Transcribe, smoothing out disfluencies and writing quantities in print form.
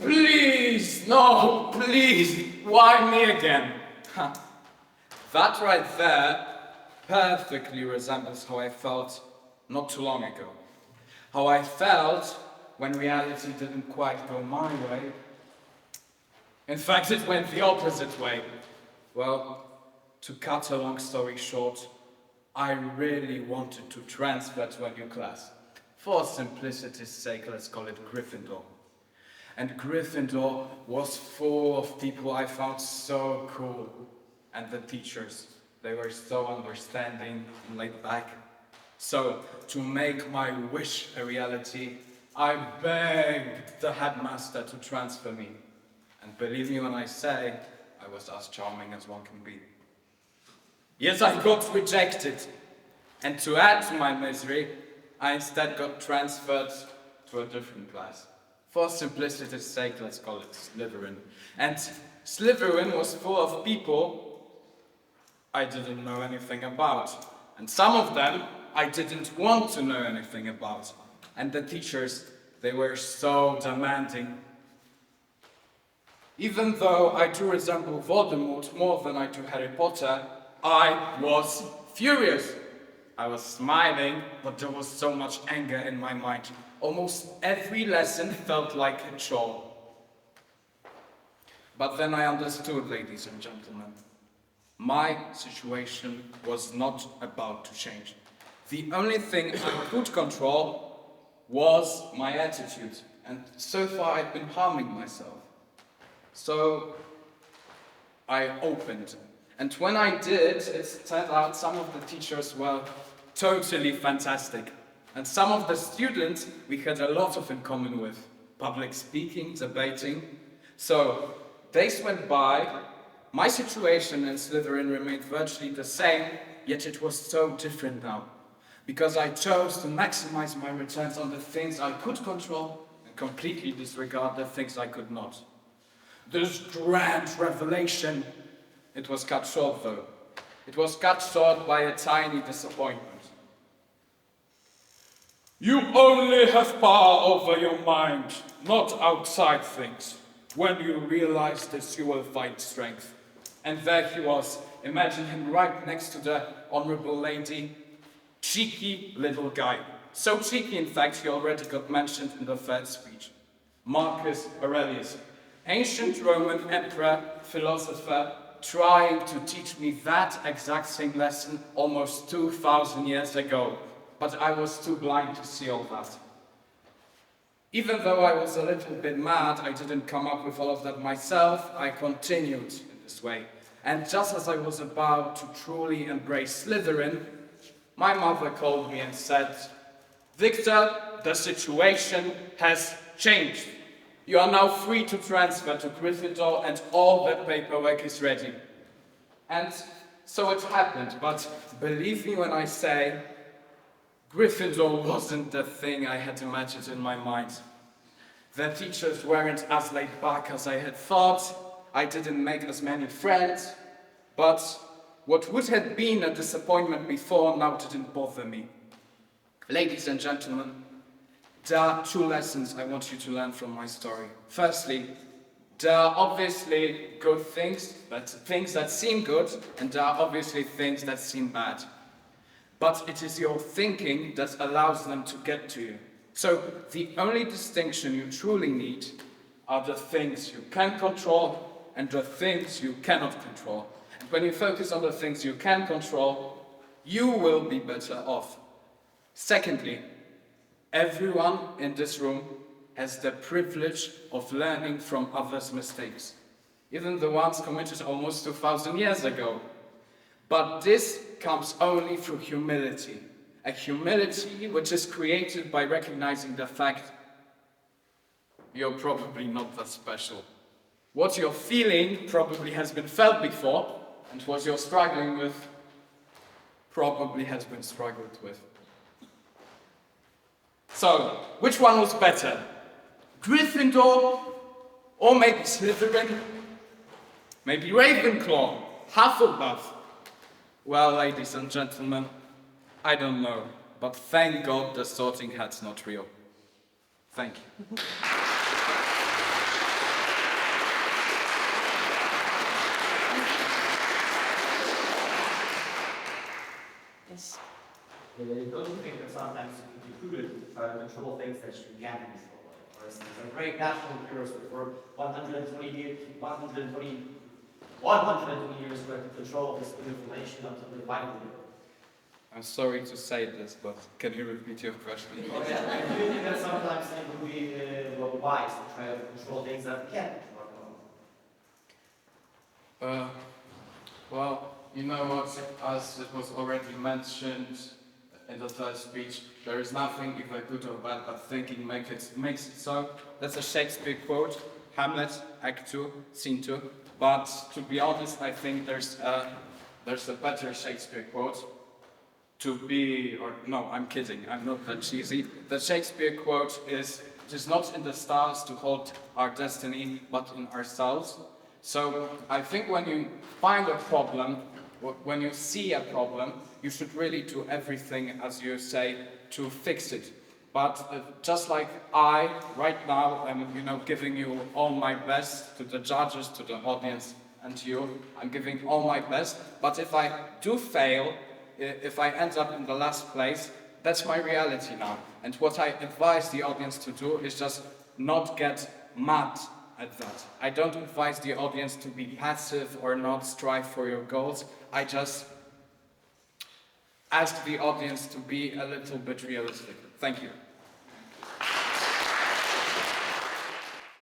Please, no, please, why me again? Ha. That right there perfectly resembles how I felt not too long ago. How I felt when reality didn't quite go my way. In fact, it went the opposite way. Well, to cut a long story short, I really wanted to transfer to a new class. For simplicity's sake, let's call it Gryffindor. And Gryffindor was full of people I found so cool. And the teachers, they were so understanding and laid back. So, to make my wish a reality, I begged the headmaster to transfer me. And believe me when I say, I was as charming as one can be. Yet I got rejected. And to add to my misery, I instead got transferred to a different class. For simplicity's sake, let's call it Slytherin. And Slytherin was full of people I didn't know anything about. And some of them I didn't want to know anything about. And the teachers, they were so demanding. Even though I do resemble Voldemort more than I do Harry Potter, I was furious. I was smiling, but there was so much anger in my mind. Almost every lesson felt like a chore. But then I understood, ladies and gentlemen. My situation was not about to change. The only thing I could control was my attitude. And so far I'd been harming myself. So I opened. And when I did, it turned out some of the teachers were totally fantastic. And some of the students we had a lot of in common with. Public speaking, debating. So days went by. My situation in Slytherin remained virtually the same, yet it was so different now. Because I chose to maximize my returns on the things I could control and completely disregard the things I could not. This grand revelation, it was cut short though. It was cut short by a tiny disappointment. You only have power over your mind, not outside things. When you realize this, you will find strength. And there he was. Imagine him right next to the honorable lady. Cheeky little guy. So cheeky, in fact, he already got mentioned in the third speech. Marcus Aurelius, ancient Roman emperor, philosopher, trying to teach me that exact same lesson almost 2,000 years ago. But I was too blind to see all that. Even though I was a little bit mad, I didn't come up with all of that myself. I continued in this way. And just as I was about to truly embrace Slytherin, my mother called me and said, "Victor, the situation has changed. You are now free to transfer to Gryffindor and all the paperwork is ready." And so it happened, but believe me when I say, Gryffindor wasn't the thing I had imagined in my mind. The teachers weren't as laid back as I had thought. I didn't make as many friends. But what would have been a disappointment before now didn't bother me. Ladies and gentlemen, there are two lessons I want you to learn from my story. Firstly, there are obviously good things that seem good, and there are obviously things that seem bad. But it is your thinking that allows them to get to you. So the only distinction you truly need are the things you can control and the things you cannot control. And when you focus on the things you can control, you will be better off. Secondly, everyone in this room has the privilege of learning from others' mistakes, even the ones committed almost 2,000 years ago. But this comes only through humility. A humility which is created by recognizing the fact you're probably not that special. What you're feeling probably has been felt before, and what you're struggling with probably has been struggled with. So, which one was better? Gryffindor? Or maybe Slytherin? Maybe Ravenclaw? Hufflepuff? Well, ladies and gentlemen, I don't know, but thank God the sorting hat's not real. Thank you. try to control things that you can control. Like, for instance, a great national heroes for 120 years, 120 years worth of control of this information until the final year. I'm sorry to say this, but can you repeat your question? Okay, I do think that sometimes it would be wise to try to control things that we can't control. Well, you know what, as it was already mentioned in the first speech, there is nothing either good or bad, but thinking makes it so. That's a Shakespeare quote, Hamlet, Act 2, Scene 2. But to be honest, I think there's a better Shakespeare quote. I'm kidding, I'm not that cheesy. The Shakespeare quote is, "It is not in the stars to hold our destiny, but in ourselves." So I think when you find a problem, when you see a problem, you should really do everything, as you say, to fix it. But just like I, right now, am giving you all my best, to the judges, to the audience, and you, I'm giving all my best. But if I do fail, if I end up in the last place, that's my reality now. And what I advise the audience to do is just not get mad at that. I don't advise the audience to be passive or not strive for your goals. I just ask the audience to be a little bit realistic. Thank you.